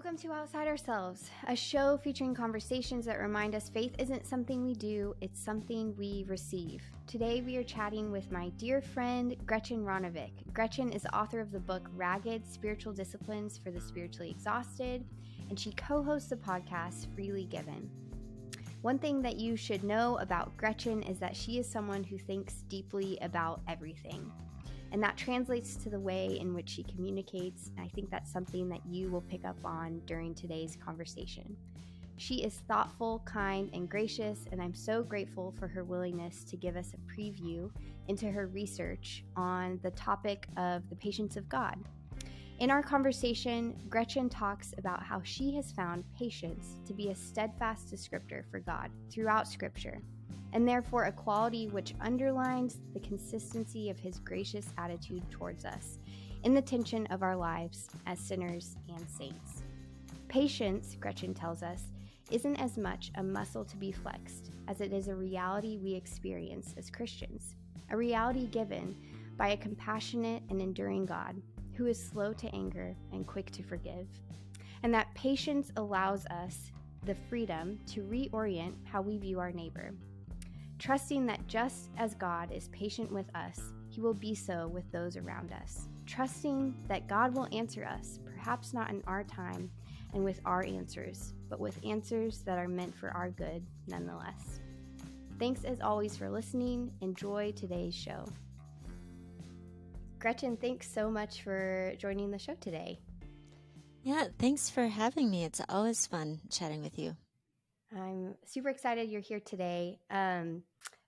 Welcome to Outside Ourselves, a show featuring conversations that remind us faith isn't something we do, it's something we receive. Today we are chatting with my dear friend, Gretchen Ronnevik. Gretchen is the author of the book Ragged: Spiritual Disciplines for the Spiritually Exhausted, and she co-hosts the podcast Freely Given. One thing that you should know about Gretchen is that she is someone who thinks deeply about everything. And that translates to the way in which she communicates. And I think that's something that you will pick up on during today's conversation. She is thoughtful, kind, and gracious, and I'm so grateful for her willingness to give us a preview into her research on the topic of the patience of God. In our conversation, Gretchen talks about how she has found patience to be a steadfast descriptor for God throughout Scripture, and therefore a quality which underlines the consistency of his gracious attitude towards us in the tension of our lives as sinners and saints. Patience, Gretchen tells us, isn't as much a muscle to be flexed as it is a reality we experience as Christians, a reality given by a compassionate and enduring God who is slow to anger and quick to forgive. And that patience allows us the freedom to reorient how we view our neighbor, trusting that just as God is patient with us, he will be so with those around us. Trusting that God will answer us, perhaps not in our time and with our answers, but with answers that are meant for our good nonetheless. Thanks as always for listening. Enjoy today's show. Gretchen, thanks so much for joining the show today. Yeah, thanks for having me. It's always fun chatting with you. I'm super excited you're here today.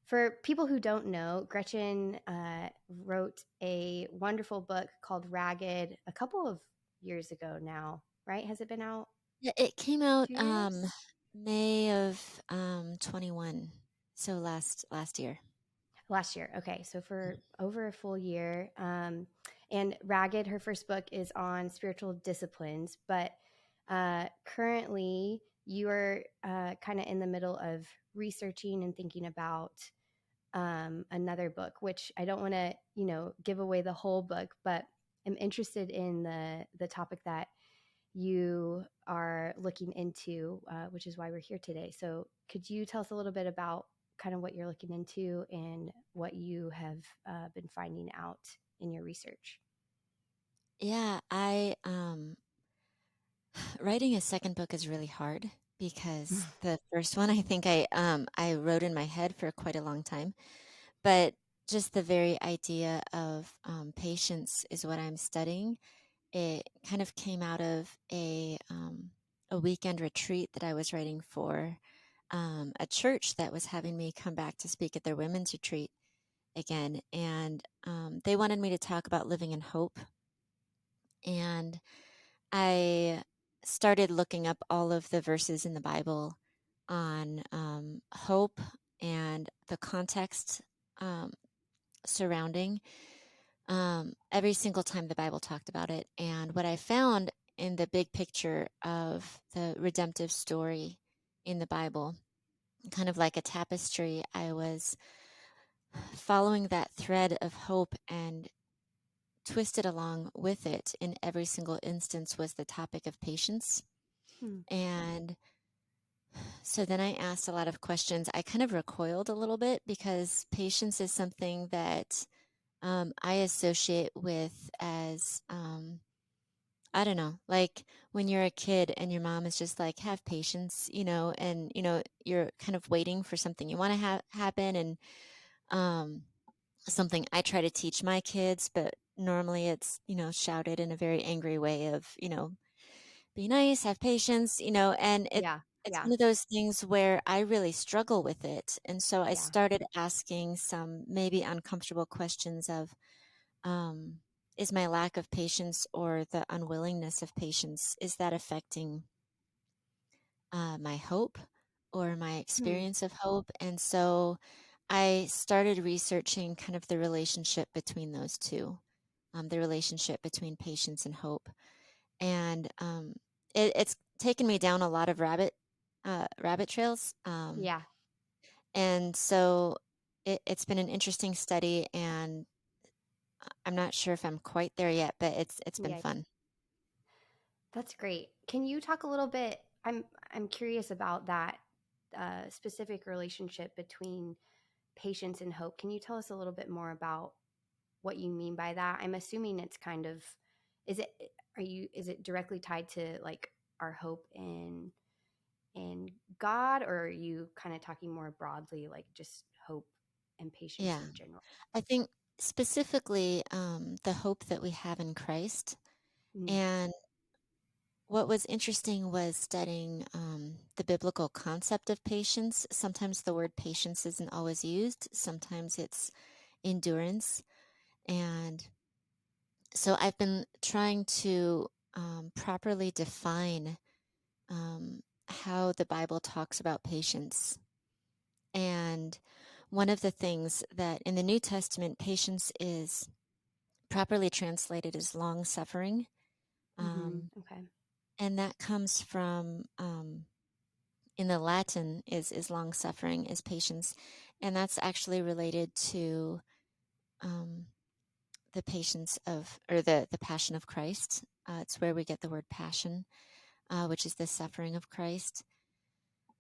For people who don't know, Gretchen wrote a wonderful book called Ragged a couple of years ago now, right? Has it been out Yeah, it came out 2 years? May of 21, so last year. Last year. Okay, so for over a full year. And Ragged, her first book, is on spiritual disciplines, but currently you are kind of in the middle of researching and thinking about another book, which I don't want to, give away the whole book, but I'm interested in the topic that you are looking into, which is why we're here today. So could you tell us a little bit about kind of what you're looking into and what you have been finding out in your research? Yeah, I writing a second book is really hard because the first one I wrote in my head for quite a long time, but just the very idea of patience is what I'm studying. It kind of came out of a weekend retreat that I was writing for a church that was having me come back to speak at their women's retreat again. And they wanted me to talk about living in hope. And I started looking up all of the verses in the Bible on hope and the context um, surrounding every single time the Bible talked about it. And what I found in the big picture of the redemptive story in the Bible, kind of like a tapestry, I was following that thread of hope, and twisted along with it in every single instance was the topic of patience. Hmm. And so then I asked a lot of questions. I kind of recoiled a little bit because patience is something that I associate with as, I don't know, like when you're a kid and your mom is just like, have patience, and, you're kind of waiting for something you want to happen. And um, something I try to teach my kids, but normally it's, shouted in a very angry way of, be nice, have patience, and Yeah, it's yeah, one of those things where I really struggle with it. And so I yeah. started asking some maybe uncomfortable questions of, um, is my lack of patience or the unwillingness of patience, is that affecting my hope or my Hmm. experience of hope? And so I started researching kind of the relationship between those two, the relationship between patience and hope. And it's taken me down a lot of rabbit trails. Yeah. And so it's been an interesting study, and I'm not sure if I'm quite there yet, but it's been Yeah. fun. That's great. Can you talk a little bit? I'm curious about that specific relationship between patience and hope. Can you tell us a little bit more about what you mean by that? I'm assuming it's kind of is it is it directly tied to like our hope in God, or are you kind of talking more broadly, like just hope and patience Yeah. in general? I think specifically the hope that we have in Christ. Mm, And what was interesting was studying the biblical concept of patience. Sometimes the word patience isn't always used, sometimes it's endurance. And so I've been trying to properly define how the Bible talks about patience. And one of the things that in the New Testament, patience is properly translated as long suffering. okay. And that comes from, in the Latin, is long suffering, is patience. And that's actually related to um, the patience of, or the passion of Christ. It's where we get the word passion, which is the suffering of Christ.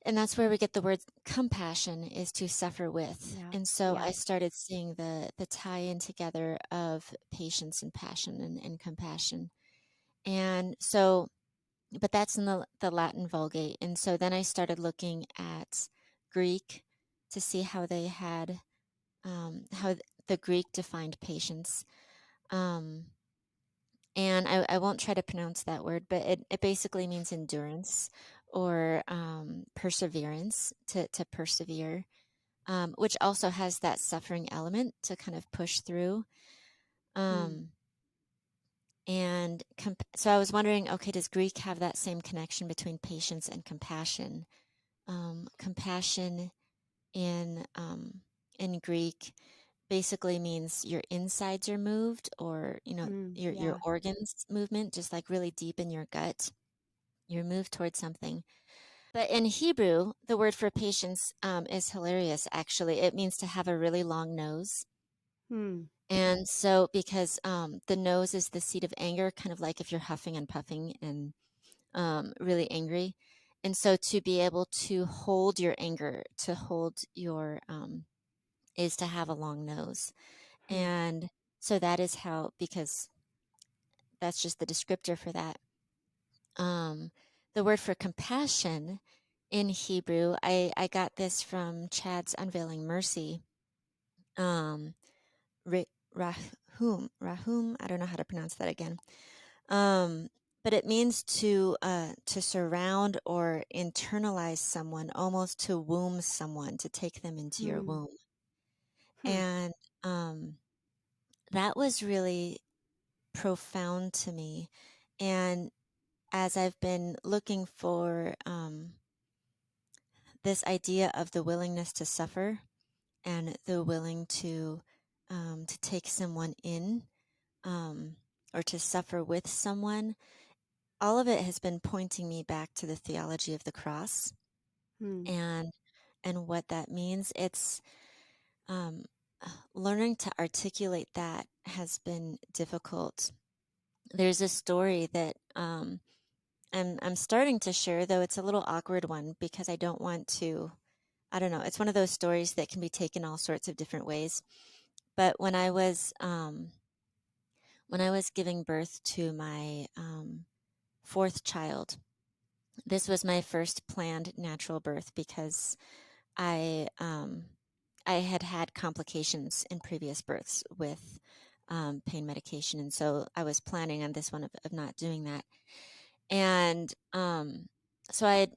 And that's where we get the word compassion, is to suffer with. Yeah. And so Yeah. I started seeing the tie-in together of patience and passion and compassion. And so, but that's in the Latin Vulgate. And so then I started looking at Greek to see how they had, how the Greek defined patience. Um, and I won't try to pronounce that word, but it basically means endurance or perseverance, to persevere, which also has that suffering element to kind of push through. Mm, Um, and so I was wondering, okay, does Greek have that same connection between patience and compassion? Compassion in Greek basically means your insides are moved, or your yeah. organs movement, just like really deep in your gut, you're moved towards something. But in Hebrew, the word for patience is hilarious. Actually, it means to have a really long nose. Hmm. And so, because the nose is the seat of anger, kind of like if you're huffing and puffing and really angry. And so, to be able to hold your anger, to hold your, is to have a long nose. Hmm. And so that is how, because that's just the descriptor for that. Um, the word for compassion in Hebrew, I got this from Chad's Unveiling Mercy. Um, Rahum, I don't know how to pronounce that again. Um, but it means to surround or internalize someone, almost to womb someone, to take them into your Hmm. womb. Hmm. And that was really profound to me. And as I've been looking for this idea of the willingness to suffer and the willing to take someone in, um, or to suffer with someone, all of it has been pointing me back to the theology of the cross Hmm. and what that means. It's um, learning to articulate that has been difficult. There's a story that I'm starting to share, though it's a little awkward one because I don't want to. I don't know. It's one of those stories that can be taken all sorts of different ways. But when I was giving birth to my fourth child, this was my first planned natural birth because I um, I had had complications in previous births with pain medication, and so I was planning on this one of not doing that. And so I had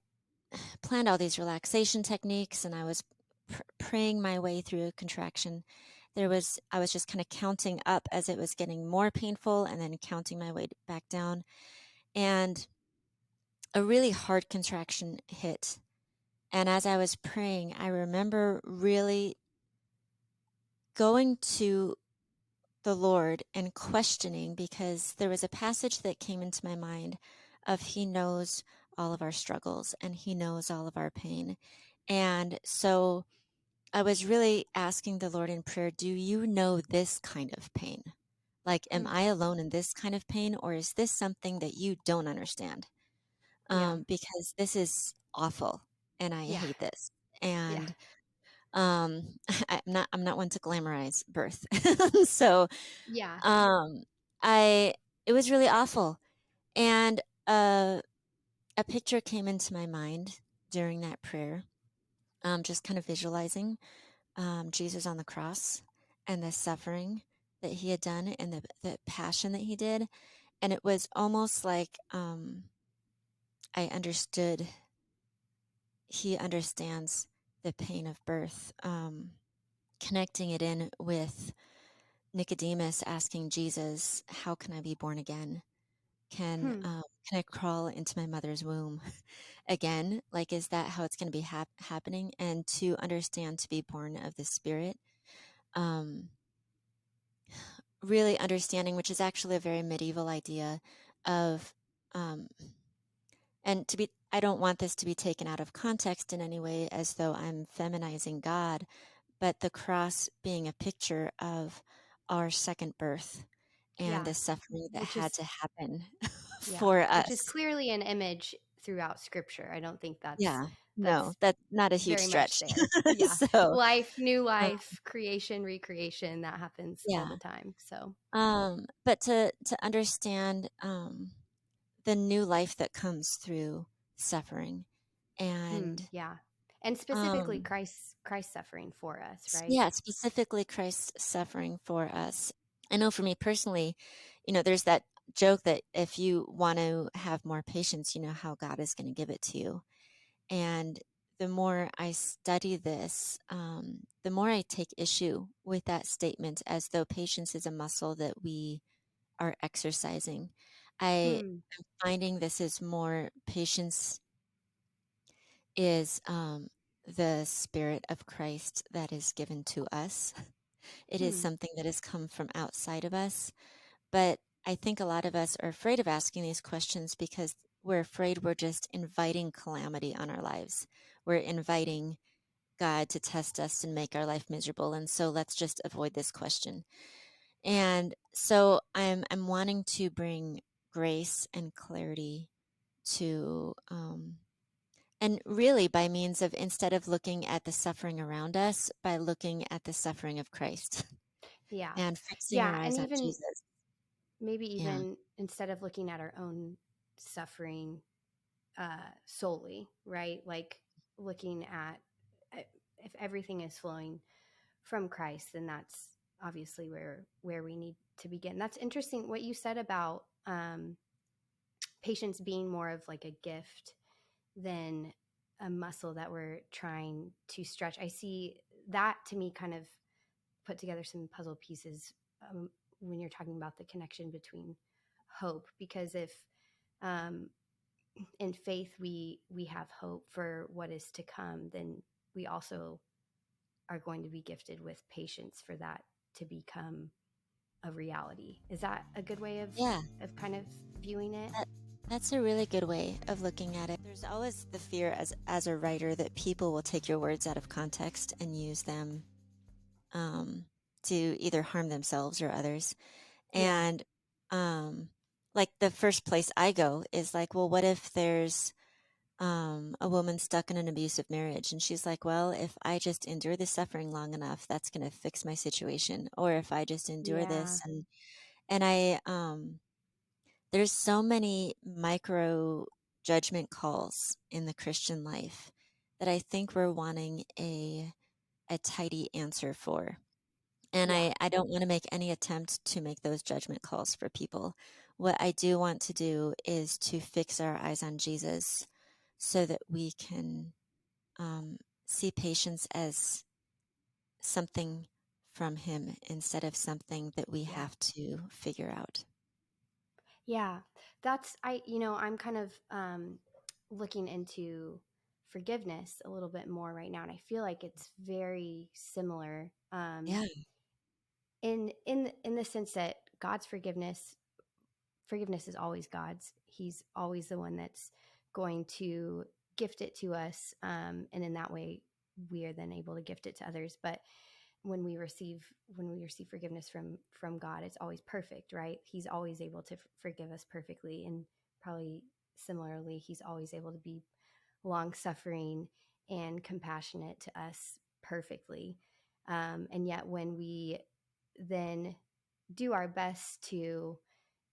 planned all these relaxation techniques, and I was praying my way through a contraction. I was just kind of counting up as it was getting more painful, and then counting my way back down. And a really hard contraction hit. And as I was praying, I remember really going to the Lord and questioning, because there was a passage that came into my mind of He knows all of our struggles and He knows all of our pain. And so I was really asking the Lord in prayer, do you know this kind of pain? Like, am Hmm. I alone in this kind of pain, or is this something that you don't understand? Yeah. Because this is awful and I Yeah. hate this. Yeah. And I'm not one to glamorize birth. So Yeah. um I it was really awful. And a picture came into my mind during that prayer, just kind of visualizing Jesus on the cross and the suffering that he had done and the passion that he did. And it was almost like I understood, he understands the pain of birth, connecting it in with Nicodemus asking Jesus, "How can I be born again? Hmm. Can I crawl into my mother's womb again? Like, is that how it's going to be happening?" And to understand to be born of the Spirit, um, really understanding, which is actually a very medieval idea of, um, and to be. I don't want this to be taken out of context in any way, as though I'm feminizing God, but the cross being a picture of our second birth and Yeah. the suffering that Which had is, to happen yeah, for which is us. clearly an image throughout scripture. I don't think Yeah. No, that's that's not a huge very much stretch. there. Yeah. So, Life, new um, life, creation, recreation, that happens all yeah. the time. So, But to understand the new life that comes through suffering, and yeah. And specifically um Christ suffering for us, right? yeah, specifically Christ suffering for us. I know for me personally, there's that joke that if you want to have more patience, you know how God is going to give it to you. And the more I study this, the more I take issue with that statement, as though patience is a muscle that we are exercising. I Hmm. am finding this is more patience is the Spirit of Christ that is given to us. It is Hmm. something that has come from outside of us. But I think a lot of us are afraid of asking these questions because we're afraid we're just inviting calamity on our lives. We're inviting God to test us and make our life miserable. And so let's just avoid this question. And so I'm wanting to bring grace and clarity to and really by means of, instead of looking at the suffering around us, by looking at the suffering of Christ Yeah. and fixing our Yeah. And eyes on even Jesus. maybe Yeah. even instead of looking at our own suffering solely, right? Like looking at uh, if everything is flowing from Christ, then that's obviously where we need to begin. That's interesting what you said about patience being more of like a gift than a muscle that we're trying to stretch. I see that to me kind of put together some puzzle pieces when you're talking about the connection between hope, because if um, in faith we have hope for what is to come, then we also are going to be gifted with patience for that to become a reality. Is that a good way Yeah. of kind of viewing it? That, that's a really good way of looking at it. There's always the fear as a writer that people will take your words out of context and use them um, to either harm themselves or others. Yeah. And like the first place I go is like, well, what if there's a woman stuck in an abusive marriage, and she's like, well, if I just endure the suffering long enough, that's going to fix my situation. Or if I just endure Yeah. this, and I there's so many micro judgment calls in the Christian life that I think we're wanting a tidy answer for. And Yeah. I don't want to make any attempt to make those judgment calls for people. What I do want to do is to fix our eyes on Jesus so that we can see patience as something from Him instead of something that we Yeah. have to figure out. Yeah. That's I'm kind of looking into forgiveness a little bit more right now, and I feel like it's very similar Yeah, in the sense that God's forgiveness is always God's. He's always the one that's going to gift it to us, and in that way we are then able to gift it to others. But when we receive forgiveness from God, it's always perfect, right? He's always able to forgive us perfectly, and probably similarly, he's always able to be long suffering and compassionate to us perfectly. And yet, when we then do our best to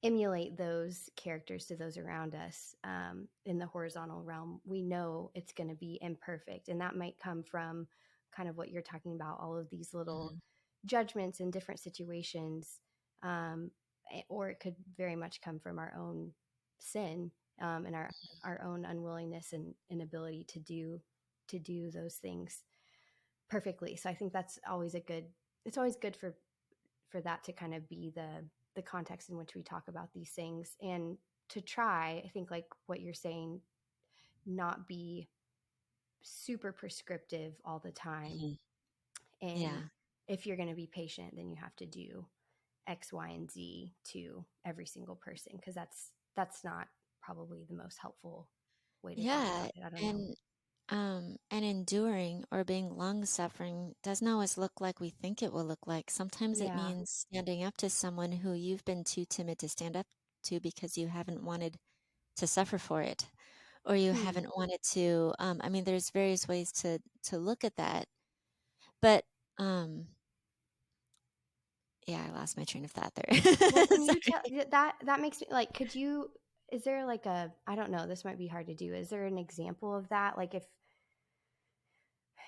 emulate those characters to those around us, in the horizontal realm, we know it's going to be imperfect. And that might come from kind of what you're talking about, all of these little Mhm. judgments in different situations. Um, or it could very much come from our own sin, and our own unwillingness and inability to do those things perfectly. So I think that's always it's always good for that to kind of be the context in which we talk about these things, and to try, I think, like what you're saying, not be super prescriptive all the time. Mhm. And Yeah. if you're going to be patient, then you have to do X, Y, and Z to every single person, because that's not probably the most helpful way to talk Yeah. about it. I don't know. And enduring or being long suffering doesn't always look like we think it will look like. Sometimes it Yeah. means standing up to someone who you've been too timid to stand up to because you haven't wanted to suffer for it, or you Hmm. haven't wanted to. I mean, there's various ways to look at that, but um, yeah, I lost my train of thought there. Well, can you Sorry. tell that makes me like, could you, is there like a, I don't know, this might be hard to do. Is there an example of that? Like, if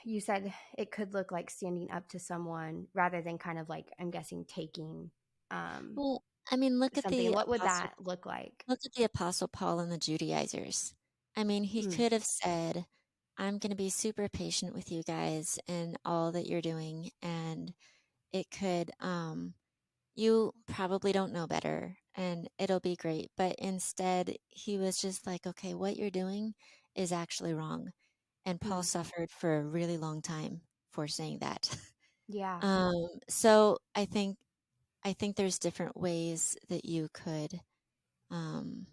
you said it could look like standing up to someone rather than kind of like, I'm guessing, taking um, Well, I mean, something, what would that look like? look at the Apostle Paul and the Judaizers. I mean, he Hmm. could have said, I'm going to be super patient with you guys and all that you're doing. And it could, you probably don't know better and it'll be great. But instead, he was just like, okay, what you're doing is actually wrong. And Paul Hmm. suffered for a really long time for saying that. Yeah. So I think there's different ways that you could um,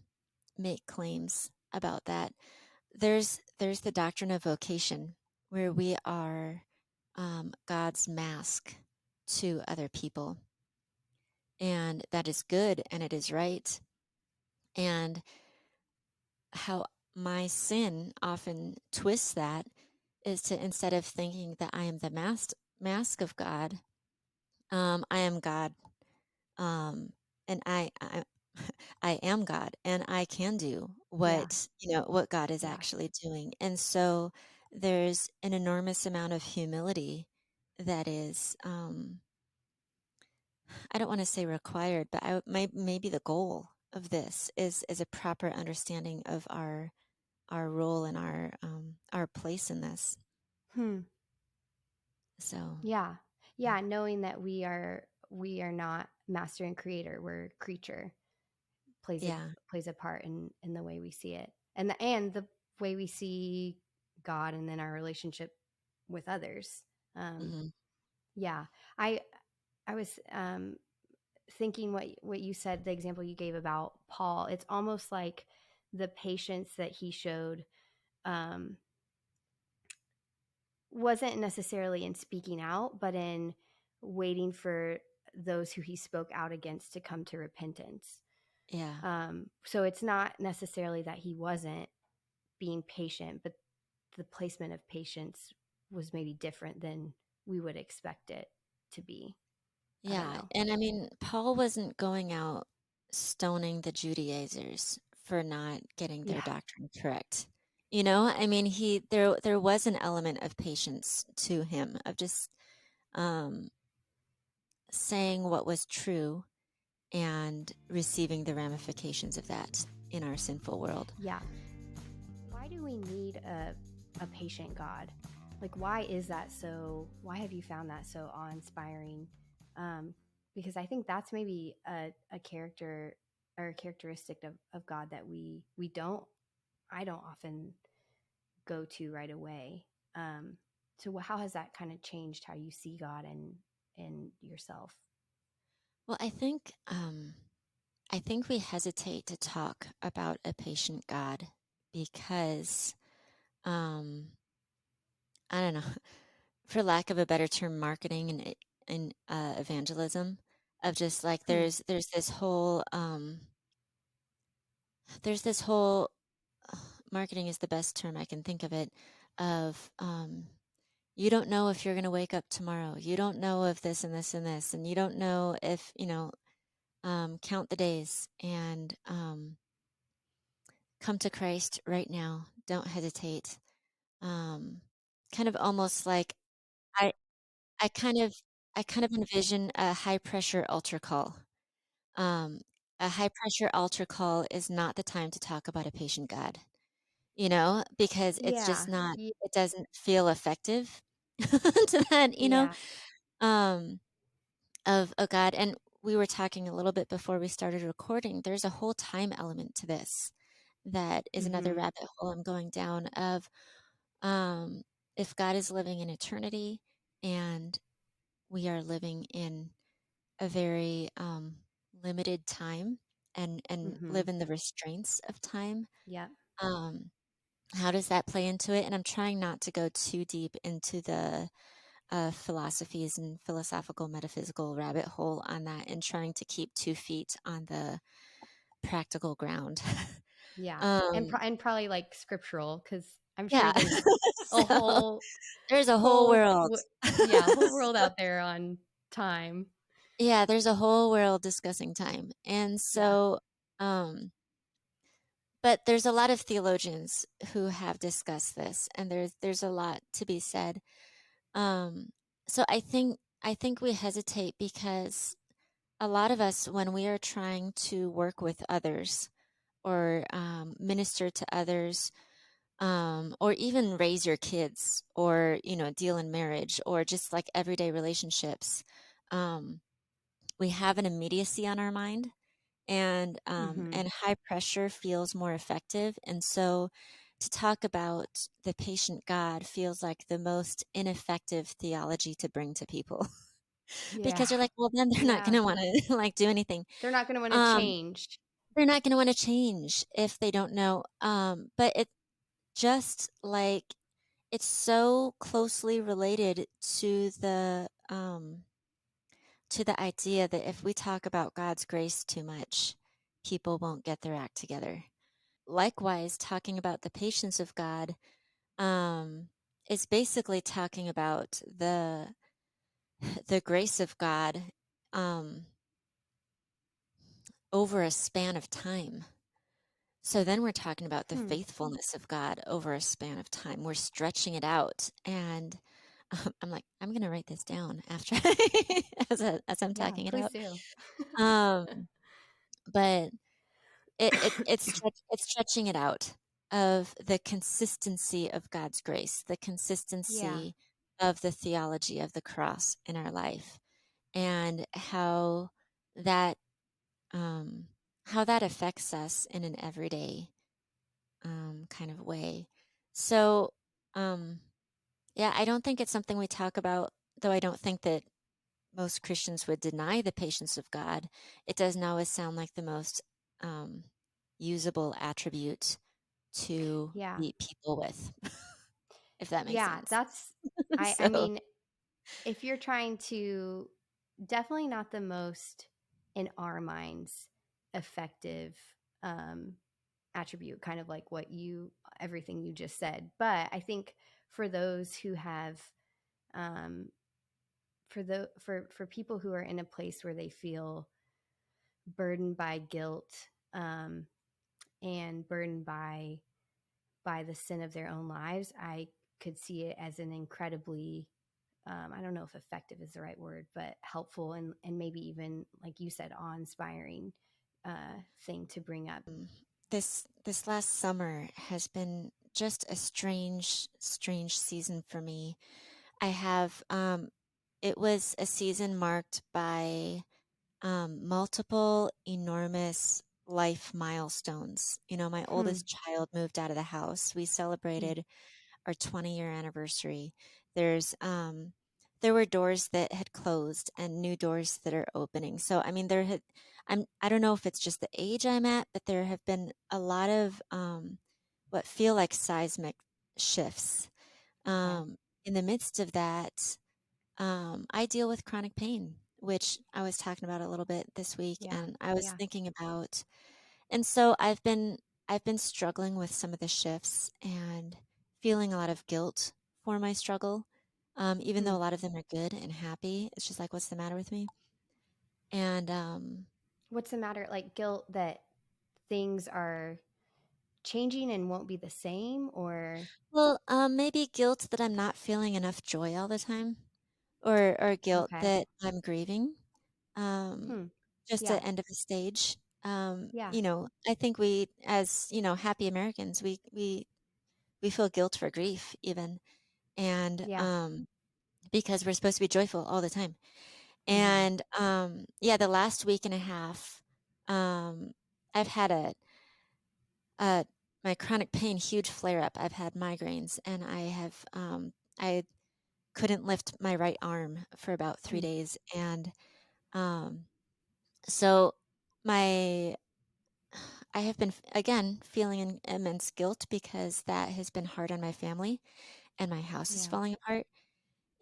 make claims about that. There's the doctrine of vocation, where we are God's mask to other people, and that is good and it is right. And how my sin often twists that is to, instead of thinking that I am the mask of God, I am God, and I am God, and I can do Yeah. what God is Yeah. actually doing. And so there's an enormous amount of humility that is, I don't want to say required, but maybe the goal of this is a proper understanding of our role and our place in this. Hmm. So Yeah. Yeah. Knowing that we are not master and creator, we're creature, plays a yeah, plays a part in the way we see it, and the way we see God, and then our relationship with others. Um, hmm yeah, I I was thinking what you said, the example you gave about Paul. It's almost like the patience that he showed, um, wasn't necessarily in speaking out, but in waiting for those who he spoke out against to come to repentance. yeah, So it's not necessarily that he wasn't being patient, but the placement of patience was maybe different than we would expect it to be. I don't yeah. know. And I mean, Paul wasn't going out stoning the Judaizers for not getting their Yeah. doctrine correct. I mean, there was an element of patience to him, of just um, saying what was true and receiving the ramifications of that in our sinful world. Yeah. Why do we need a patient God? Like, why is that so? Why have you found that so awe inspiring? Because I think that's maybe a character or a characteristic of God that we don't, I don't often go to right away. So how has that kind of changed how you see God and yourself? Well, I think we hesitate to talk about a patient God because, um, I don't know. for lack of a better term, marketing and evangelism of just like Hmm. there's this whole there's this whole marketing is the best term I can think of it of you don't know if you're going to wake up tomorrow. You don't know if this and this and this, and you don't know if count the days and come to Christ right now. Don't hesitate. Um, kind of almost like I I kind of I kind of envision a high pressure altar call. Um, a high pressure altar call is not the time to talk about a patient God, because it's just Yeah. not, it doesn't feel effective to that, Yeah. um, of a God. And we were talking a little bit before we started recording. There's a whole time element to this that is another Mm-hmm. rabbit hole I'm going down of um, if God is living in eternity and we are living in a very limited time and Mm-hmm. live in the restraints of time. Yep. Um, how does that play into it? And I'm trying not to go too deep into the philosophies and philosophical metaphysical rabbit hole on that, and trying to keep 2 feet on the practical ground. Yeah. And um, and probably like scriptural, because I'm sure yeah. there's a So whole there's a whole world. yeah, a whole world out there on time. Yeah, there's a whole world discussing time. And Yeah. so, but there's a lot of theologians who have discussed this, and there's a lot to be said. Um, so I think we hesitate because a lot of us, when we are trying to work with others or minister to others, or even raise your kids, or deal in marriage, or just like everyday relationships, um, we have an immediacy on our mind, Mm-hmm. and high pressure feels more effective. And so to talk about the patient God feels like the most ineffective theology to bring to people Yeah. because they're like, well, then they're not going Yeah. to want to like do anything. They're not going to want to Um, change. they're not going to want to change if they don't know. But it just like it's so closely related to the idea that if we talk about God's grace too much, people won't get their act together. Likewise, talking about the patience of God um, is basically talking about the grace of God um, over a span of time. So then we're talking about the Hmm. faithfulness of God over a span of time. We're stretching it out, and I'm like, I'm going to write this down after as I'm Yeah, talking it please out. do. But it's stretching it out of the consistency of God's grace, the Yeah. consistency of the theology of the cross in our life, and that um, how that affects us in an everyday kind of way. So, um, yeah, I don't think it's something we talk about, though I don't think that most Christians would deny the patience of God. It doesn't always sound like the most um, usable attribute to Yeah. beat people with, if that makes Yeah, sense. that's I So, mean, if you're trying to, definitely not the most, in our minds, effective um attribute, kind of like what you everything you just said. But I think for those who have um for people who are in a place where they feel burdened by guilt, um and burdened by the sin of their own lives, I could see it as an incredibly, I don't know if effective is the right word, but helpful, and maybe even, like you said, awe-inspiring thing to bring up. um, this last summer has been just a strange season for me. I have it was a season marked by multiple enormous life milestones. My Hmm. oldest child moved out of the house. We Hmm. celebrated our 20-year anniversary. There were doors that had closed and new doors that are opening. So I mean, I don't know if it's just the age I'm at, but there have been a lot of what feel like seismic shifts. Okay. in the midst of that, I deal with chronic pain, which I was talking about a little bit this week, Yeah. and I was Yeah. thinking about, and so I've been struggling with some of the shifts and feeling a lot of guilt for my struggle, even though Hmm. a lot of them are good and happy. It's just like, what's the matter with me? And What's the matter? Like guilt that things are changing and won't be the same, or well, maybe guilt that I'm not feeling enough joy all the time, or guilt okay. that I'm grieving. Um, Hmm. just Yeah. the end of a stage. Yeah. I think we, as happy Americans, we feel guilt for grief even, and Yeah. because we're supposed to be joyful all the time. Mm-hmm. And yeah, the last week and a half, um, I've had a my chronic pain huge flare up. I've had migraines, and I couldn't lift my right arm for about 3 days, and um, so my I have been again feeling immense guilt because that has been hard on my family, and my house is Yeah. falling apart.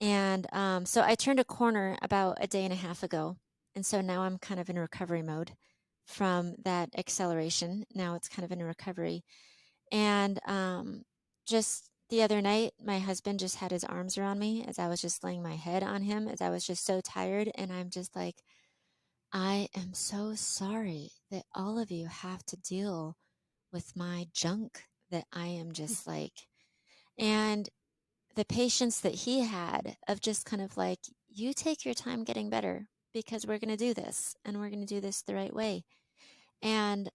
And so I turned a corner about a day and a half ago, and so now I'm kind of in recovery mode from that acceleration. Now it's kind of in a recovery, and just the other night, my husband just had his arms around me as I was just laying my head on him, as I was just so tired, and I'm just like, I am so sorry that all of you have to deal with my junk that I am just like, and the patience that he had of just kind of like, you take your time getting better because we're going to do this and we're going to do this the right way. And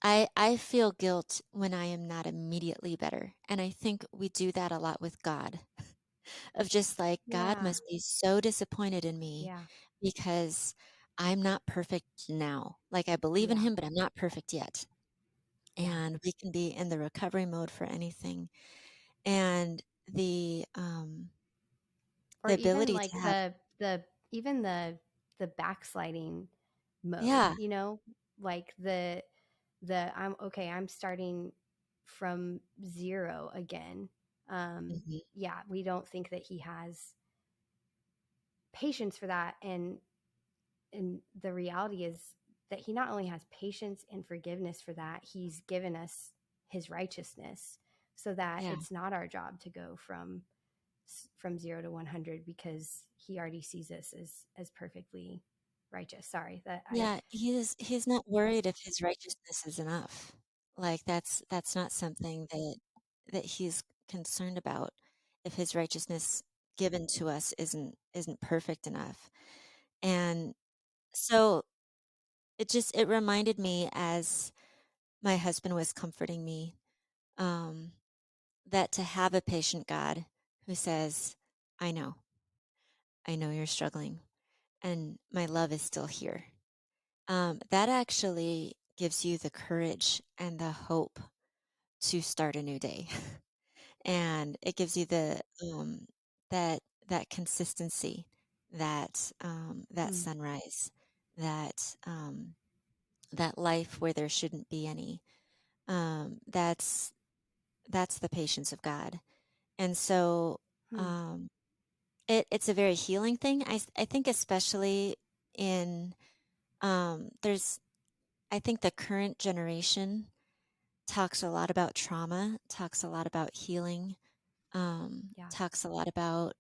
I feel guilt when I am not immediately better. And I think we do that a lot with God, of just like, God Yeah. must be so disappointed in me Yeah. because I'm not perfect now. Like, I believe in Yeah. him, but I'm not perfect yet. Yeah. And we can be in the recovery mode for anything. And Or the even ability like to have, the even the backsliding mode, yeah, like the I'm okay, I'm starting from zero again. mhm, Yeah, we don't think that he has patience for that, and the reality is that he not only has patience and forgiveness for that, he's given us his righteousness so that yeah, it's not our job to go from 0 to 100 because he already sees us as perfectly righteous. Sorry that I yeah. He's not worried if his righteousness is enough. Like, that's not something that he's concerned about, if his righteousness given to us isn't perfect enough. And so it reminded me, as my husband was comforting me, um, that to have a patient God who says, I know you're struggling, and my love is still here. That actually gives you the courage and the hope to start a new day. And it gives you um, that consistency, that mm, sunrise, that that life where there shouldn't be any. That's the patience of God. And so hmm, um, it's a very healing thing. I think, especially in there's I think the current generation talks a lot about trauma, talks a lot about healing, yeah, talks a lot about,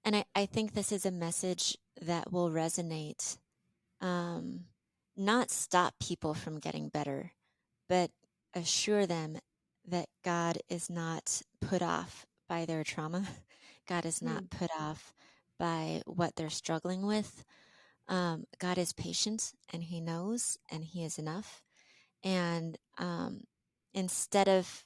and I think this is a message that will resonate, um, not stop people from getting better, but assure them that God is not put off by their trauma. God is hmm, not put off by what they're struggling with. God is patient, and He knows, and He is enough. And instead of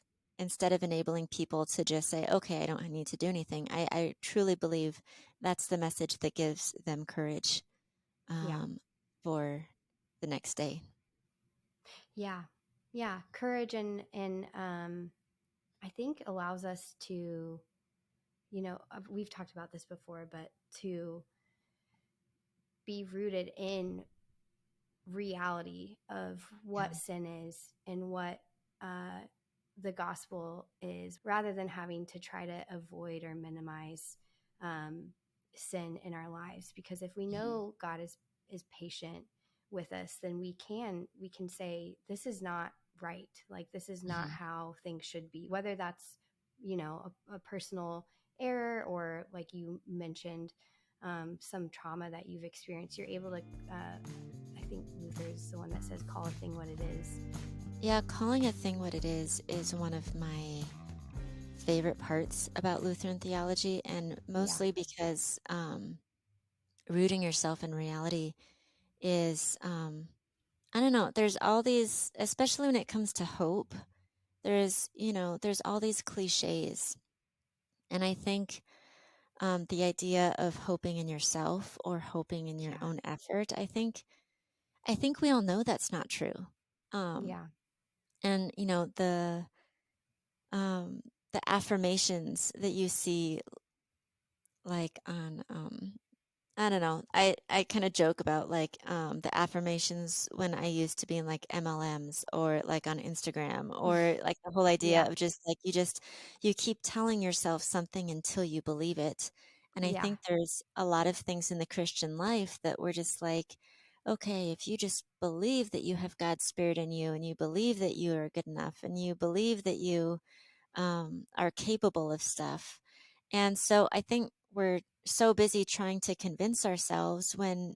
enabling people to just say, okay, I don't need to do anything, I truly believe that's the message that gives them courage, yeah, um, for the next day. yeah, yeah. Courage and I think allows us to, we've talked about this before, but to be rooted in reality of what sin is and what uh, the gospel is, rather than having to try to avoid or minimize um, sin in our lives. Because if we Mhm. know God is patient with us, then we can say, this is not right. Like, this is not Mhm. how things should be. Whether that's, a personal error, or like you mentioned, some trauma that you've experienced, you're able to. I think Luther is the one that says, "Call a thing what it is." Yeah, calling a thing what it is one of my favorite parts about Lutheran theology, and Yeah, mostly because rooting yourself in reality is, I don't know, there's all these, especially when it comes to hope, there's all these cliches. And I think the idea of hoping in yourself or hoping in your yeah, own effort, I think we all know that's not true. Um, yeah. and um, the affirmations that you see, like on I don't know. I kind of joke about like the affirmations when I used to be in like MLMs or like on Instagram, or like the whole idea Yeah, of just like you keep telling yourself something until you believe it. And I yeah. think there's a lot of things in the Christian life that we're just like, okay, if you just believe that you have God's spirit in you, and you believe that you are good enough, and you believe that you are capable of stuff. And so I think we're so busy trying to convince ourselves when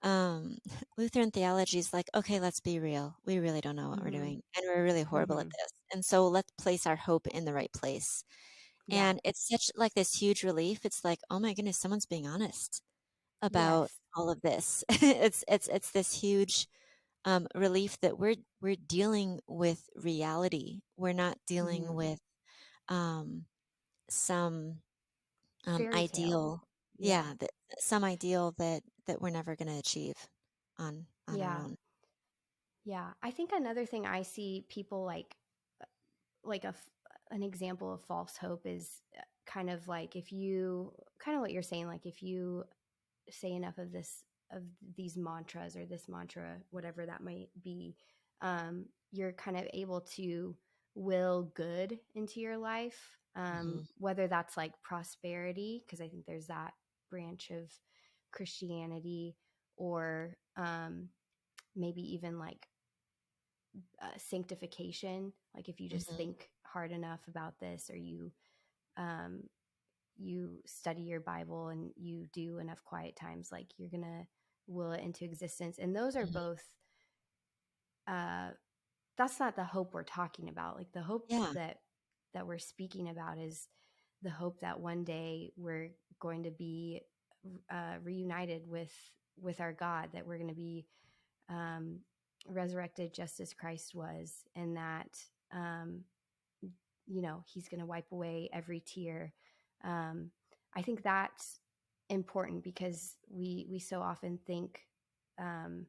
um, Lutheran theology is like, okay, let's be real. We really don't know what we're Mm-hmm. doing, and we're really horrible at Mm-hmm. this. And so let's place our hope in the right place. Yeah. And it's such like this huge relief. It's like, oh my goodness, someone's being honest about Yes. all of this. It's this huge relief that we're dealing with reality. We're not dealing Mm-hmm. with um, some Fairy tale. ideal, Yeah. yeah, some ideal that we're never going to achieve on our Yeah. own. Yeah. I think another thing I see people like an example of false hope is kind of like, if you kind of what you're saying, like if you say enough of these mantras, or this mantra, whatever that might be, you're kind of able to will good into your life, Hmm. whether that's like prosperity, because I think there's that branch of Christianity, or maybe even like sanctification, like if you just Hmm. think hard enough about this, or um, you study your Bible and you do enough quiet times, like you're gonna will it into existence. And those are Hmm. both uh that's not the hope we're talking about. Like the hope Yeah. that we're speaking about is the hope that one day we're going to be reunited with our God, that we're going to be um resurrected just as Christ was, and that um he's going to wipe away every tear. um, I think that's important, because we so often think um,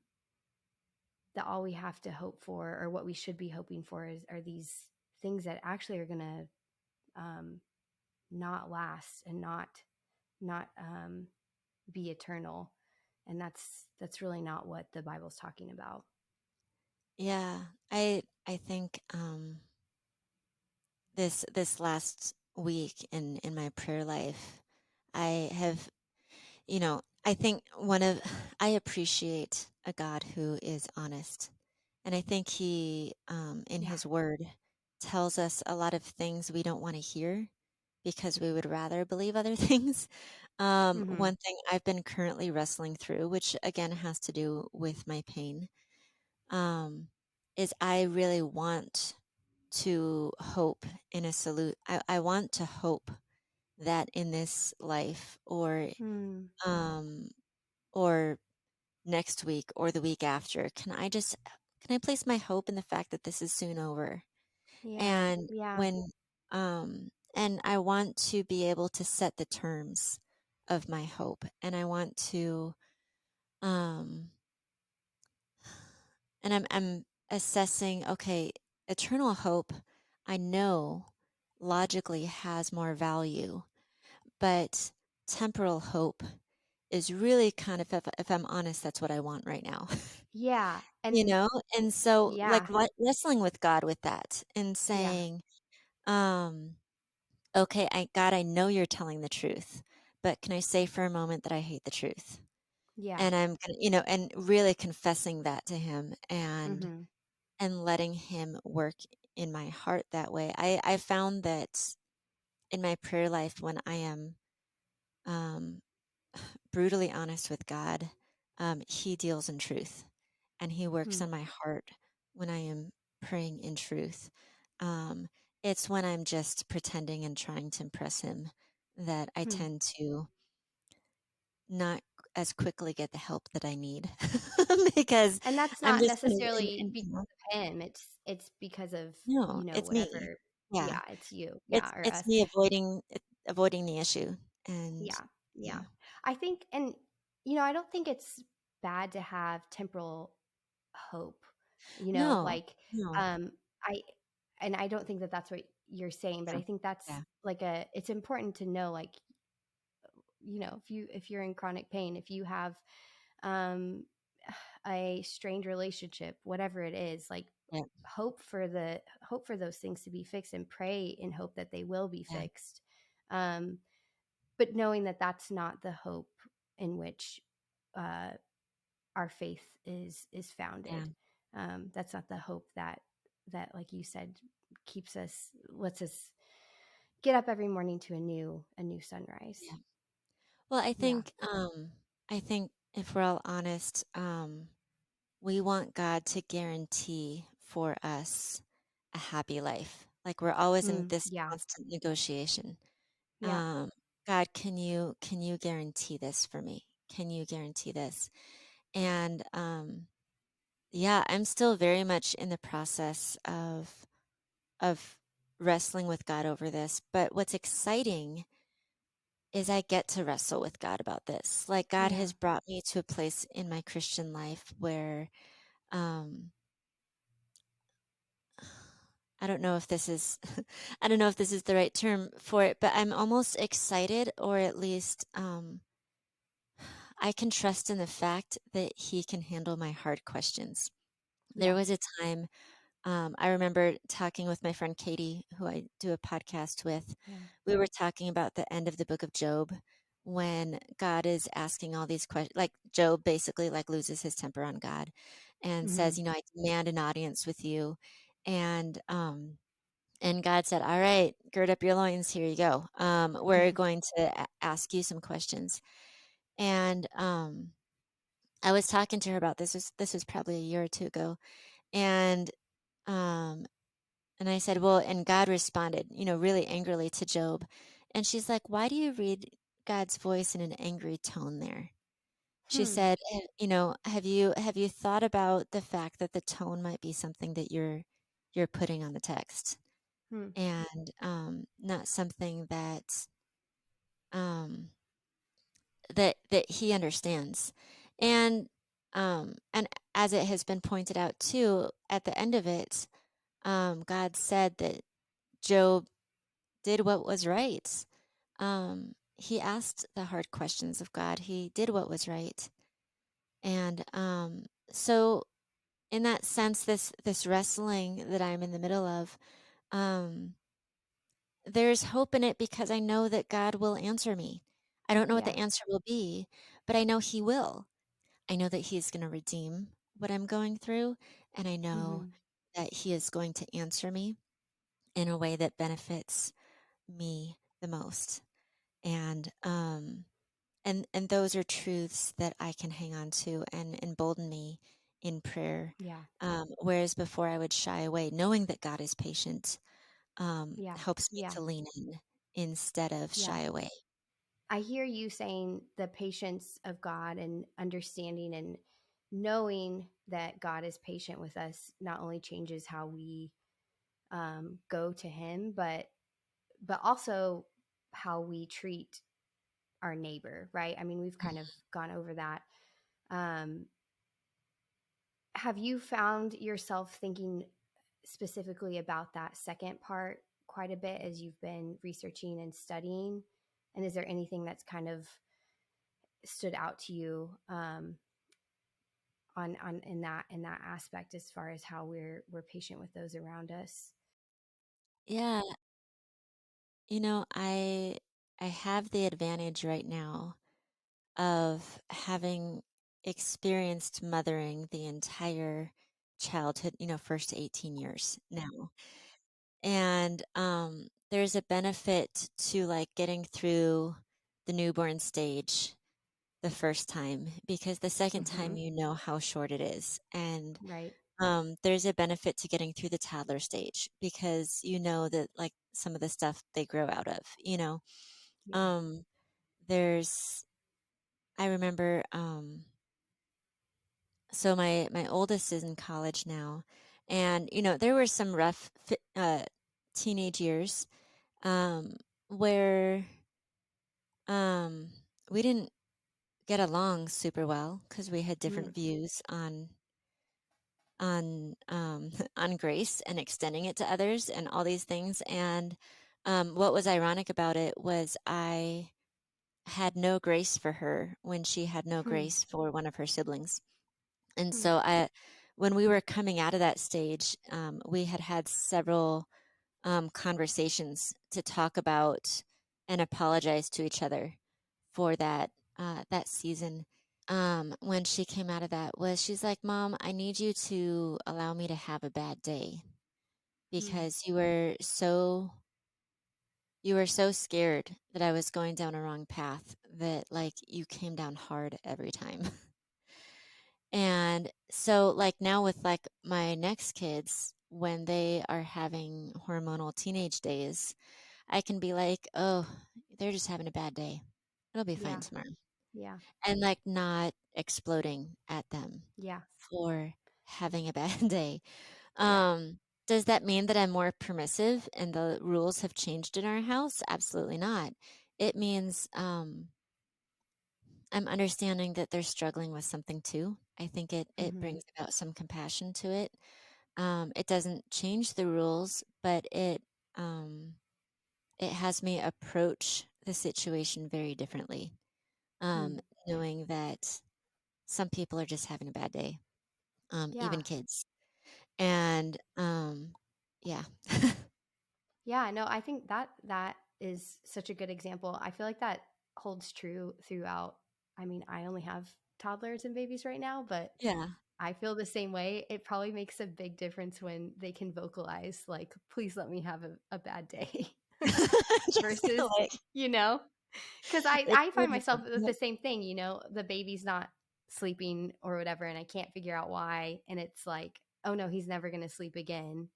that all we have to hope for, or what we should be hoping for, are these things that actually are going to not last, and not be eternal. And that's really not what the Bible's talking about. Yeah. I think this last week in my prayer life, I have, I think I appreciate a God who is honest. And I think he, in Yeah. his word, tells us a lot of things we don't want to hear because we would rather believe other things. Mm-hmm. One thing I've been currently wrestling through, which again has to do with my pain, um, is I really want to hope in a I want to hope that in this life, Mm. um, or next week or the week after, can I place my hope in the fact that this is soon over? Yeah. And Yeah. when and I want to be able to set the terms of my hope, and I want to um and I'm assessing, okay, eternal hope I know logically has more value, but temporal hope is really kind of, if I'm honest, that's what I want right now. Yeah. You And know? And so, yeah. like, wrestling with God with that and Yeah. saying, um, "Okay, I know you're telling the truth, but can I say for a moment that I hate the truth?" Yeah. And I'm gonna, and really confessing that to him Mhm. and letting him work in my heart that way. I found that in my prayer life when I am, um, brutally honest with God, he deals in truth. And he works Hmm. on my heart when I am praying in truth. Um, it's when I'm just pretending and trying to impress him that I Hmm. tend to not as quickly get the help that I need because And that's I'm not just necessarily because of him. It's because of, no, it's me. whatever. Yeah, Yeah, it's you. it's Yeah, or it's us. me avoiding the issue, and Yeah. yeah, Yeah. I think, and I don't think it's bad to have temporal hope. no, Like, no, um I and I don't think that that's what you're saying, but yeah, I think that's yeah, like it's important to know, like, if you're in chronic pain, if you have um a strained relationship, whatever it is, like, yeah, hope for those things to be fixed and pray in hope that they will be yeah, fixed. um but knowing that that's not the hope in which uh our faith is yeah, founded. That's not the hope that, like you said, lets us get up every morning to a new sunrise. yeah. Well, Yeah. I think if we're all honest, we want God to guarantee for us a happy life. Like we're always in this Yeah. constant negotiation. Yeah. Um, God, can you guarantee this for me? Can you guarantee this? And yeah, I'm still very much in the process of wrestling with God over this. But what's exciting is I get to wrestle with God about this. Like God Yeah. has brought me to a place in my Christian life where um I don't know if this is I don't know if this is the right term for it, but I'm almost excited, or at least I can trust in the fact that he can handle my hard questions. There Yeah. was a time, I remember talking with my friend Katie, who I do a podcast with. Yeah. We were talking about the end of the book of Job when God is asking all these questions. Like Job basically like loses his temper on God and Hmm. says, I demand an audience with you. And and God said, all right, gird up your loins. Here you go. We're going to ask you some questions. And I was talking to her about this was probably a year or two ago. And um, and I said, well, and God responded, really angrily to Job. And she's like, why do you read God's voice in an angry tone there? She Hmm. said, have you thought about the fact that the tone might be something that you're putting on the text, Hmm. and not something um, that he understands. And as it has been pointed out too, at the end of it, God said that Job did what was right. He asked the hard questions of God. He did what was right. And so in that sense, this wrestling that I'm in the middle of, um, there's hope in it because I know that God will answer me. I don't know what the Yeah. answer will be, but I know He will. I know that He is going to redeem what I'm going through, and I know Hmm. that He is going to answer me in a way that benefits me the most. And and those are truths that I can hang on to and embolden me in prayer. Yeah. Whereas before I would shy away, knowing that God is patient Yeah. helps me Yeah. to lean in instead of Yeah. shy away. I hear you saying the patience of God and understanding and knowing that God is patient with us not only changes how we go to Him, but also how we treat our neighbor, right? I mean, we've kind of gone over that. Um, have you found yourself thinking specifically about that second part quite a bit as you've been researching and studying? And is there anything that's kind of stood out to you on in that aspect, as far as how we're patient with those around us? Yeah, I have the advantage right now of having experienced mothering the entire childhood, first 18 years now. And there's a benefit to like getting through the newborn stage the first time because the second Mm-hmm. time you know how short it is. And Right. there's a benefit to getting through the toddler stage because you know that like some of the stuff they grow out of. Yeah. Um, there's, I remember, so my oldest is in college now, and there were some rough teenage years um, where um, we didn't get along super well because we had Mm. different views on on grace and extending it to others and all these things. And what was ironic about it was I had no grace for her when she had no Hmm. grace for one of her siblings. And Hmm. so when we were coming out of that stage, we had had several conversations to talk about and apologize to each other for that season. When she came out of that was she's like, Mom, I need you to allow me to have a bad day Hmm. because you were so scared that I was going down a wrong path that like you came down hard every time. And so like now with like my next kids, when they are having hormonal teenage days, I can be like, "Oh, they're just having a bad day. It'll be fine Yeah. tomorrow." Yeah. And like not exploding at them Yeah. for having a bad day. Yeah. Um, does that mean that I'm more permissive and the rules have changed in our house? Absolutely not. It means I'm understanding that they're struggling with something too. I think it Mm-hmm. brings about some compassion to it. It doesn't change the rules, but um, it has me approach the situation very differently, Hmm. knowing that some people are just having a bad day, Yeah. even kids. And yeah. Yeah, no, I think that is such a good example. I feel like that holds true throughout. I mean, I only have toddlers and babies right now, but Yeah. I feel the same way. It probably makes a big difference when they can vocalize, like, please let me have a bad day Just kind versus, of like you know, because it's I so find myself different. with the same thing, the baby's not sleeping or whatever, and I can't figure out why. And it's like, oh no, he's never going to sleep again.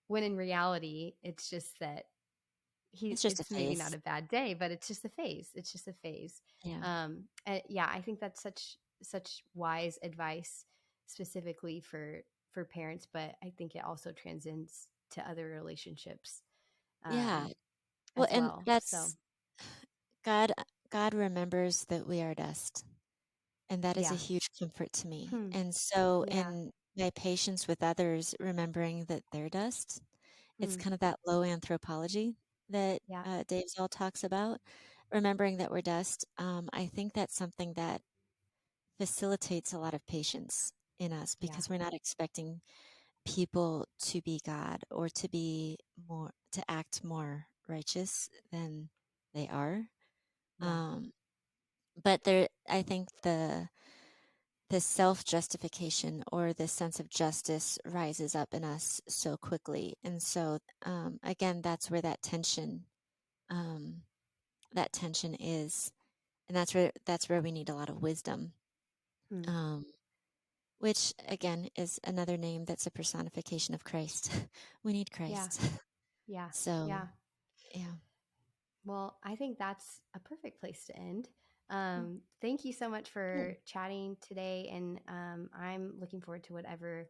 When in reality, it's just that It's just a it's maybe not phase. a bad day, but it's just a phase. It's just a phase. Yeah. Yeah, I think that's such wise advice, specifically for parents, but I think it also transcends to other relationships Yeah. um, Well, as and well. So that's God. God remembers that we are dust, and that is a yeah. huge comfort to me. Hmm. And so, Yeah. in my patience with others, remembering that they're dust, it's Hmm. kind of that low anthropology that Yeah. Dave Zoll talks about. Remembering that we're dust, I think that's something that facilitates a lot of patience in us Yeah. because we're not expecting people to be God or to act more righteous than they are. Yeah. Um, but there, I think the self justification or the sense of justice rises up in us so quickly, and so again, that's where um, that tension is, and that's where we need a lot of wisdom. Hmm. Um, which again is another name that's a personification of Christ. We need Yeah. Christ. Yeah. So, Yeah. yeah. Well, I think that's a perfect place to end. Thank you so much Yeah. for chatting today, and I'm looking forward to whatever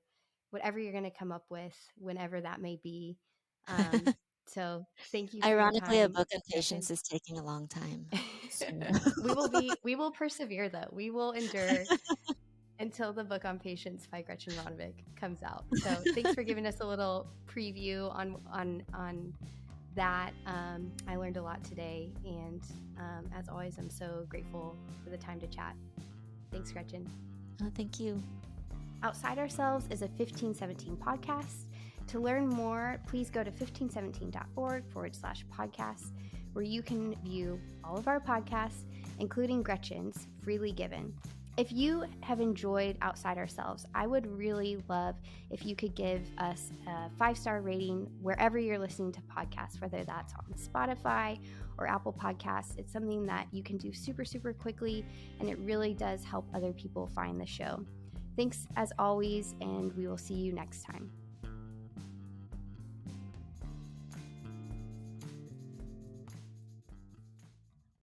you're going to come up with, whenever that may be. Um, so thank you for your Ironically, a time, book on Gretchen. patience is taking a long time. So, We will persevere, though. We will endure until the book on patience by Gretchen Ronnevik comes out. So thanks for giving us a little preview on that. I learned a lot today, and as always, I'm so grateful for the time to chat. Thanks, Gretchen. Oh, thank you. Outside Ourselves is a 1517 podcast. To learn more, please go to 1517.org/podcast, where you can view all of our podcasts, including Gretchen's, freely given. If you have enjoyed Outside Ourselves, I would really love if you could give us a 5-star rating wherever you're listening to podcasts, whether that's on Spotify or Apple Podcasts. It's something that you can do super, super quickly, and it really does help other people find the show. Thanks as always, and we will see you next time.